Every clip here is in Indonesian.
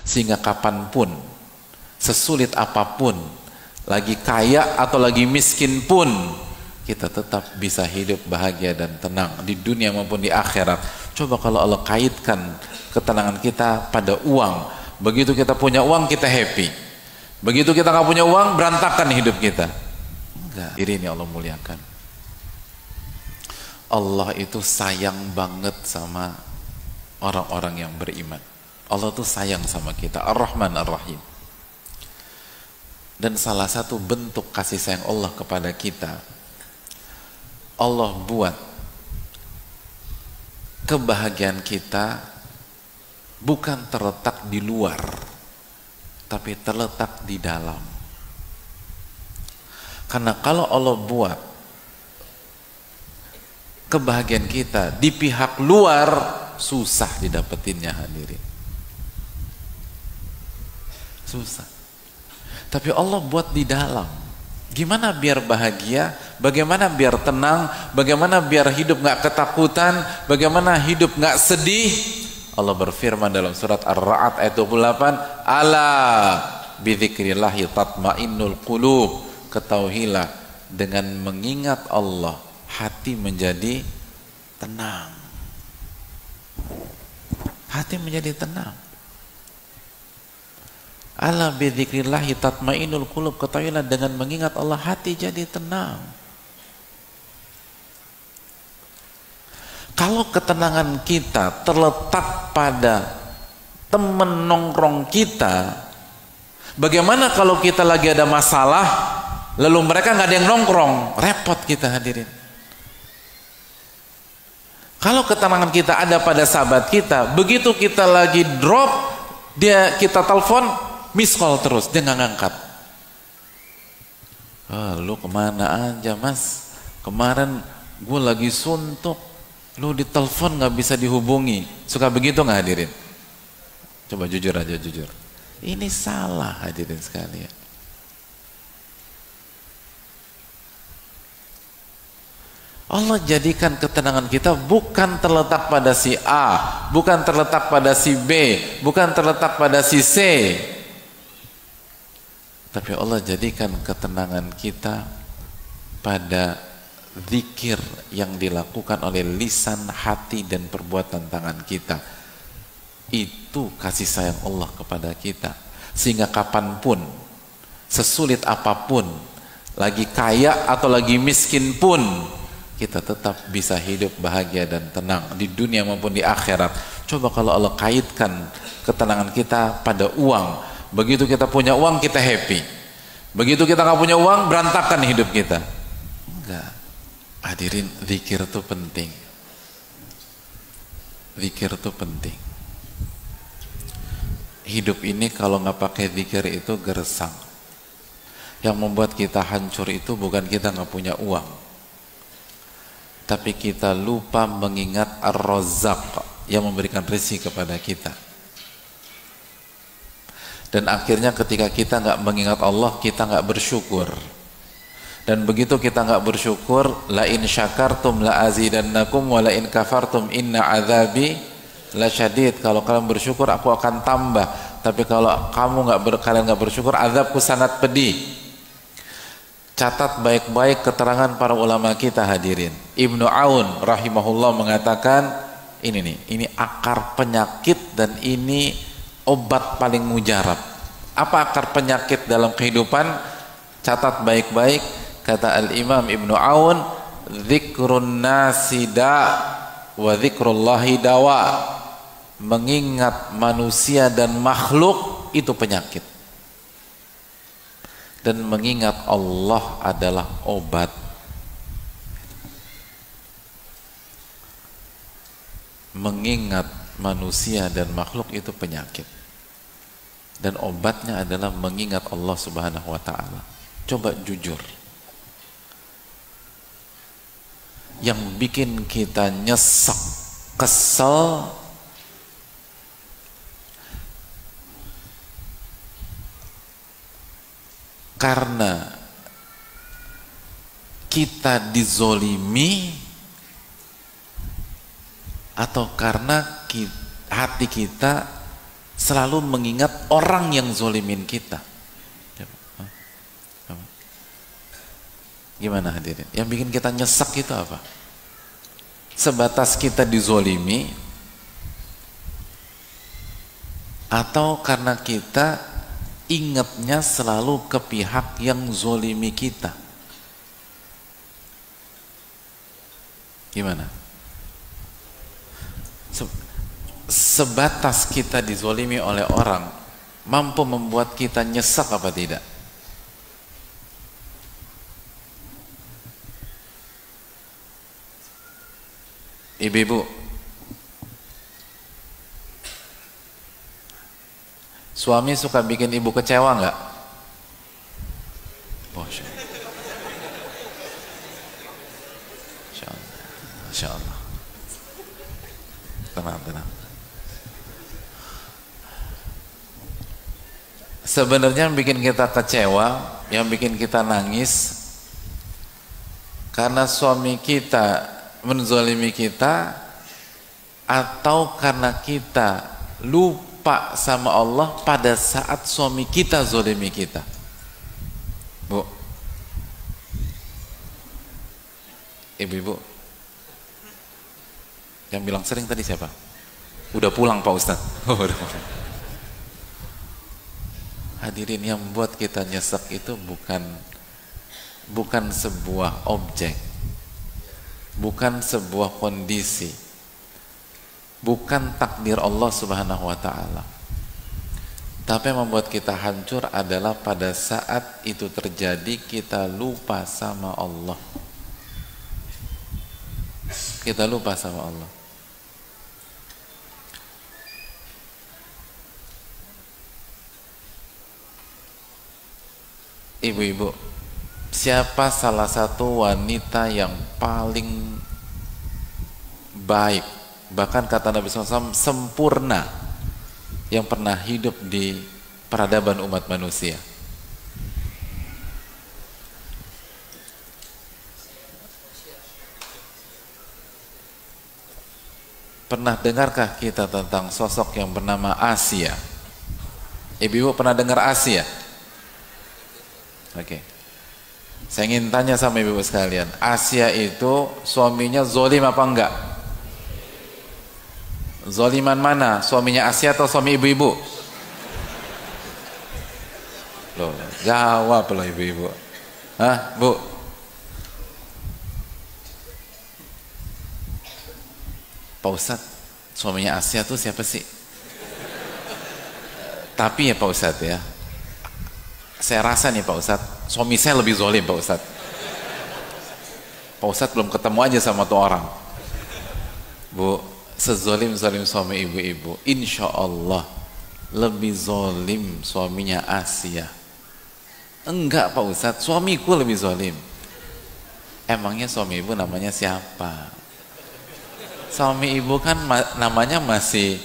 Sehingga kapanpun, sesulit apapun, lagi kaya atau lagi miskin pun, kita tetap bisa hidup bahagia dan tenang di dunia maupun di akhirat. Coba kalau Allah kaitkan ketenangan kita pada uang. Begitu kita punya uang, kita happy. Begitu kita nggak punya uang, berantakan hidup kita. Enggak. Ini Allah muliakan. Allah itu sayang banget sama orang-orang yang beriman. Allah tuh sayang sama kita, Ar-Rahman Ar-Rahim. Dan salah satu bentuk kasih sayang Allah kepada kita, Allah buat kebahagiaan kita bukan terletak di luar, tapi terletak di dalam. Karena kalau Allah buat kebahagiaan kita di pihak luar, susah didapetinnya, hadirin. Susah. Tapi Allah buat di dalam. Gimana biar bahagia? Bagaimana biar tenang? Bagaimana biar hidup nggak ketakutan? Bagaimana hidup nggak sedih? Allah berfirman dalam surat Ar-Ra'd ayat 28, "Ala bidzikrillahi tatmainnul qulub." Ketahuilah, dengan mengingat Allah, hati menjadi tenang. Hati menjadi tenang. Ala bidzikrillahi tatmainnul qulub. Ketahuilah, dengan mengingat Allah, hati jadi tenang. Kalau ketenangan kita terletak pada teman nongkrong kita, bagaimana kalau kita lagi ada masalah, lalu mereka nggak ada yang nongkrong? Repot kita, hadirin. Kalau ketenangan kita ada pada sahabat kita, begitu kita lagi drop, kita telepon, miss call terus, dia nggak ngangkat. Lu kemana aja, Mas? Kemarin gue lagi suntuk, lu ditelepon nggak bisa dihubungi. Suka begitu nggak, hadirin? Coba jujur aja, jujur. Ini salah, hadirin sekalian. Allah jadikan ketenangan kita bukan terletak pada si A, bukan terletak pada si B, bukan terletak pada si C. Tapi Allah jadikan ketenangan kita pada zikir yang dilakukan oleh lisan, hati, dan perbuatan tangan kita. Itu kasih sayang Allah kepada kita. Sehingga kapanpun, sesulit apapun, lagi kaya atau lagi miskin pun, kita tetap bisa hidup bahagia dan tenang di dunia maupun di akhirat. Coba kalau Allah kaitkan ketenangan kita pada uang. Begitu kita punya uang, kita happy. Begitu kita nggak punya uang, berantakan hidup kita. Enggak. Hadirin, zikir itu penting. Zikir itu penting. Hidup ini kalau nggak pakai zikir itu gersang. Yang membuat kita hancur itu bukan kita nggak punya uang, tapi kita lupa mengingat Ar-Razzaq yang memberikan rezeki kepada kita. Dan akhirnya ketika kita nggak mengingat Allah, kita nggak bersyukur. Dan begitu kita nggak bersyukur, la in syakartum la azidannakum wa la in kafartum inna azabi lasyadid. Kalau kalian bersyukur, aku akan tambah. Tapi kalau kalian nggak bersyukur, azabku sangat pedih. Catat baik-baik keterangan para ulama kita, hadirin. Ibnu Aun rahimahullah mengatakan, ini akar penyakit dan ini obat paling mujarab. Apa akar penyakit dalam kehidupan? Catat baik-baik, kata Al-Imam Ibnu Aun, zikrun nasida wa zikrullahi dawa. Mengingat manusia dan makhluk itu penyakit, dan mengingat Allah adalah obat. Mengingat manusia dan makhluk itu penyakit, dan obatnya adalah mengingat Allah Subhanahu wa ta'ala. Coba jujur, yang bikin kita nyesek, kesel, karena kita dizolimi, atau karena hati kita selalu mengingat orang yang zolimin kita. Gimana hadirin? Yang bikin kita nyesek itu apa? Sebatas kita dizolimi, atau karena kita ingatnya selalu ke pihak yang zolimi kita? Gimana? Sebatas kita dizolimi oleh orang, mampu membuat kita nyesek apa tidak? Ibu-ibu, suami suka bikin ibu kecewa nggak? Masya Allah. Masya Allah. Tenang. Sebenarnya yang bikin kita kecewa, yang bikin kita nangis, karena suami kita menzalimi kita, atau karena kita lupa sama Allah pada saat suami kita zalimi kita. Bu, ibu-ibu, yang bilang sering tadi siapa? Udah pulang Pak Ustadz. Udah pulang. Hadirin, yang buat kita nyesek itu bukan sebuah objek, bukan sebuah kondisi, bukan takdir Allah Subhanahu wa ta'ala. Tapi yang membuat kita hancur adalah pada saat itu terjadi kita lupa sama Allah. Kita lupa sama Allah. Ibu-ibu, siapa salah satu wanita yang paling baik, bahkan kata Nabi SAW sempurna, yang pernah hidup di peradaban umat manusia? Pernah dengarkah kita tentang sosok yang bernama Asia? Ibu-ibu pernah dengar Asia? Oke. Saya ingin tanya sama ibu sekalian, Asia itu suaminya zolim apa enggak? Zoliman mana? Suaminya Asia atau suami ibu-ibu? Loh, jawab loh ibu-ibu. Hah, Bu? Pak Ustadz, suaminya Asia tuh siapa sih? Tapi ya Pak Ustadz ya, saya rasa nih Pak Ustadz, suami saya lebih zolim Pak Ustadz. Pak Ustadz belum ketemu aja sama tuh orang. Bu, sezolim-zolim suami ibu-ibu, insya Allah lebih zolim suaminya Asia. Enggak Pak Ustadz, suamiku lebih zolim. Emangnya suami ibu namanya siapa? Suami ibu kan namanya masih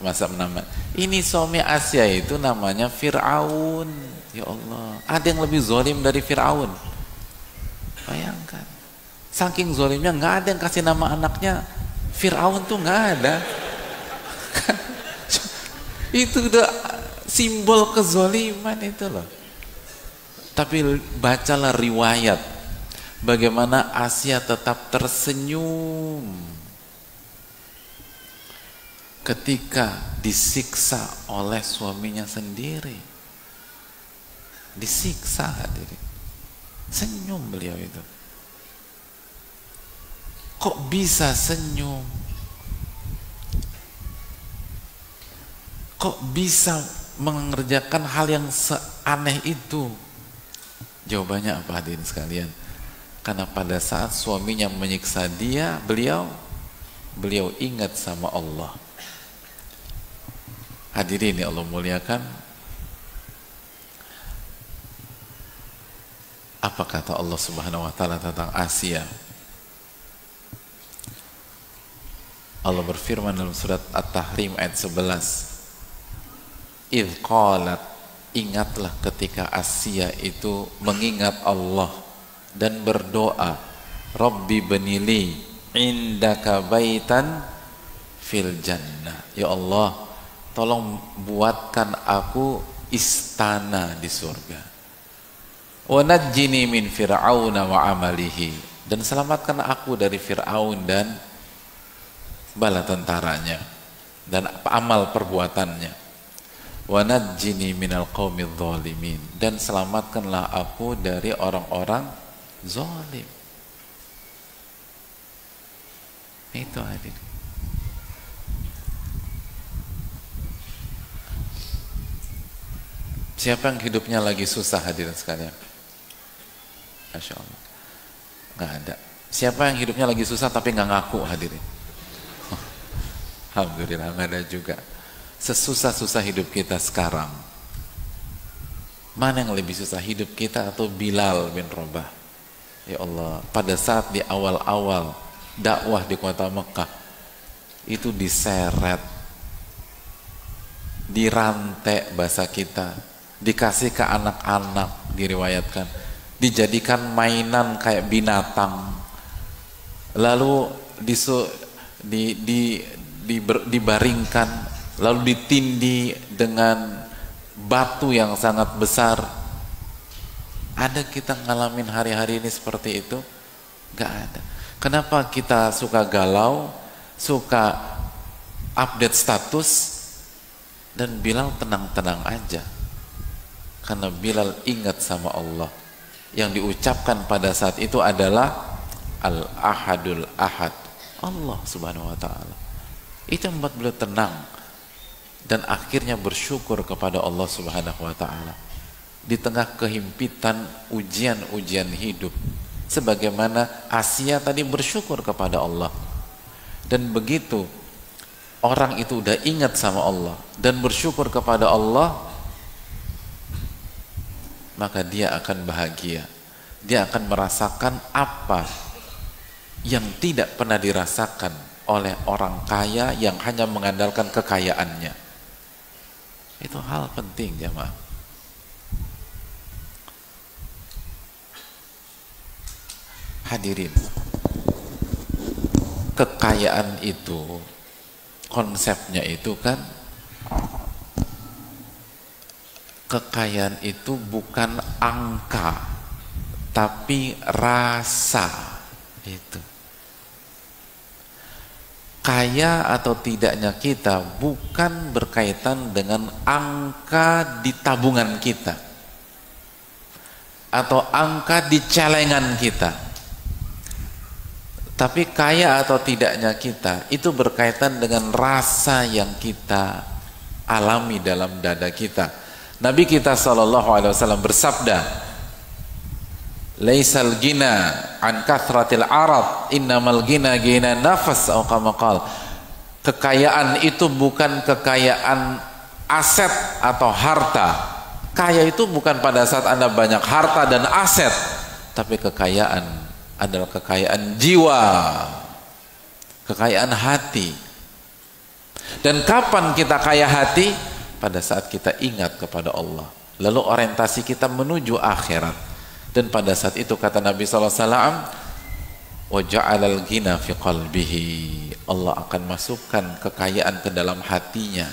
masa nama. Ini suami Asia itu namanya Fir'aun. Ya Allah, ada yang lebih zolim dari Fir'aun? Bayangkan, saking zolimnya nggak ada yang kasih nama anaknya Fir'aun tuh, nggak ada. Itu udah simbol kezoliman itu loh. Tapi bacalah riwayat bagaimana Asia tetap tersenyum ketika disiksa oleh suaminya sendiri. Disiksa hadirin, senyum beliau itu. Kok bisa senyum? Kok bisa mengerjakan hal yang seaneh itu? Jawabannya apa hadirin sekalian? Karena pada saat suaminya menyiksa dia, beliau ingat sama Allah. Hadirin yang Allah muliakan, apa kata Allah Subhanahu wa ta'ala tentang Asia? Allah berfirman dalam surat At-Tahrim ayat 11, idh qalat, ingatlah ketika Asia itu mengingat Allah dan berdoa, Rabbi benili indaka baitan fil jannah. Ya Allah, tolong buatkan aku istana di surga. Wa najjini min fir'auna wa amalihi, dan selamatkan aku dari Fir'aun dan bala tentaranya dan amal perbuatannya. Wa najjini minal qaumidz zalimin, dan selamatkanlah aku dari orang-orang zalim. Itu hadir. Siapa yang hidupnya lagi susah hadirin sekalian? Masya Allah, nggak ada. Siapa yang hidupnya lagi susah tapi nggak ngaku hadirin? Alhamdulillah nggak ada juga. Sesusah-susah hidup kita sekarang, mana yang lebih susah, hidup kita atau Bilal bin Rabah? Ya Allah, pada saat di awal-awal dakwah di kota Mekah itu diseret, dirantai bahasa kita, dikasih ke anak-anak, diriwayatkan dijadikan mainan kayak binatang, lalu dibaringkan, lalu ditindih dengan batu yang sangat besar. Ada kita ngalamin hari-hari ini seperti itu? Gak ada. Kenapa kita suka galau, suka update status, dan Bilal tenang-tenang aja? Karena Bilal ingat sama Allah. Yang diucapkan pada saat itu adalah Al-Ahadul Ahad, Allah subhanahu wa ta'ala. Itu yang membuat beliau tenang dan akhirnya bersyukur kepada Allah subhanahu wa ta'ala di tengah kehimpitan ujian-ujian hidup, sebagaimana Asia tadi bersyukur kepada Allah. Dan begitu orang itu udah ingat sama Allah dan bersyukur kepada Allah, maka dia akan bahagia. Dia akan merasakan apa yang tidak pernah dirasakan oleh orang kaya yang hanya mengandalkan kekayaannya. Itu hal penting jemaah. Hadirin, kekayaan itu, konsepnya itu kan, kekayaan itu bukan angka, tapi rasa. Itu kaya atau tidaknya kita bukan berkaitan dengan angka di tabungan kita atau angka di celengan kita, tapi kaya atau tidaknya kita itu berkaitan dengan rasa yang kita alami dalam dada kita. Nabi kita SAW bersabda, laisal gina an kathratil arad, innamal gina gina nafas, atau kama qala. Kekayaan itu bukan kekayaan aset atau harta. Kaya itu bukan pada saat Anda banyak harta dan aset, tapi kekayaan adalah kekayaan jiwa, kekayaan hati. Dan kapan kita kaya hati? Pada saat kita ingat kepada Allah, lalu orientasi kita menuju akhirat. Dan pada saat itu kata Nabi SAW, wa ja'alal ghina fi qalbihi, Allah akan masukkan kekayaan ke dalam hatinya.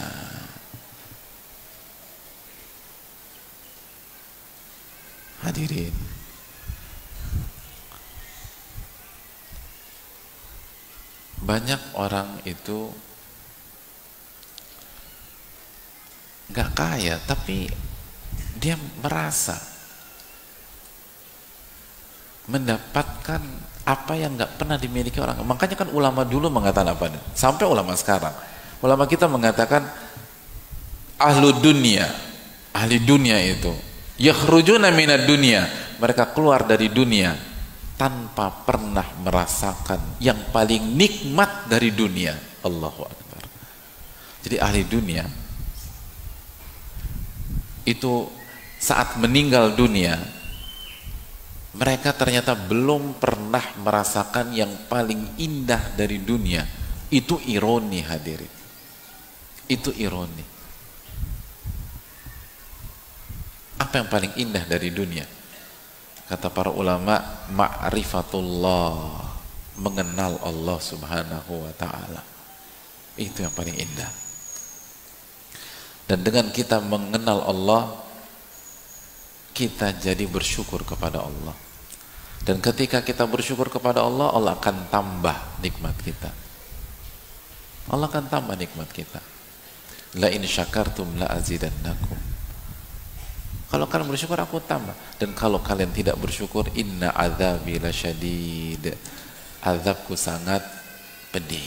Hadirin, banyak orang itu gak kaya, tapi dia merasa mendapatkan apa yang gak pernah dimiliki orang. Makanya kan ulama dulu mengatakan apa nih? Sampai ulama sekarang, ulama kita mengatakan ahlu dunia, ahli dunia itu yakhrujuna minad dunia, mereka keluar dari dunia tanpa pernah merasakan yang paling nikmat dari dunia. Allahu Akbar. Jadi ahli dunia itu saat meninggal dunia, mereka ternyata belum pernah merasakan yang paling indah dari dunia. Itu ironi hadirin, itu ironi. Apa yang paling indah dari dunia? Kata para ulama, ma'rifatullah, mengenal Allah subhanahu wa ta'ala. Itu yang paling indah. Dan dengan kita mengenal Allah, kita jadi bersyukur kepada Allah. Dan ketika kita bersyukur kepada Allah, Allah akan tambah nikmat kita. Allah akan tambah nikmat kita. La in syakartum la azidannakum. Kalau kalian bersyukur, aku tambah. Dan kalau kalian tidak bersyukur, inna azabi lasyadid. Azabku sangat pedih.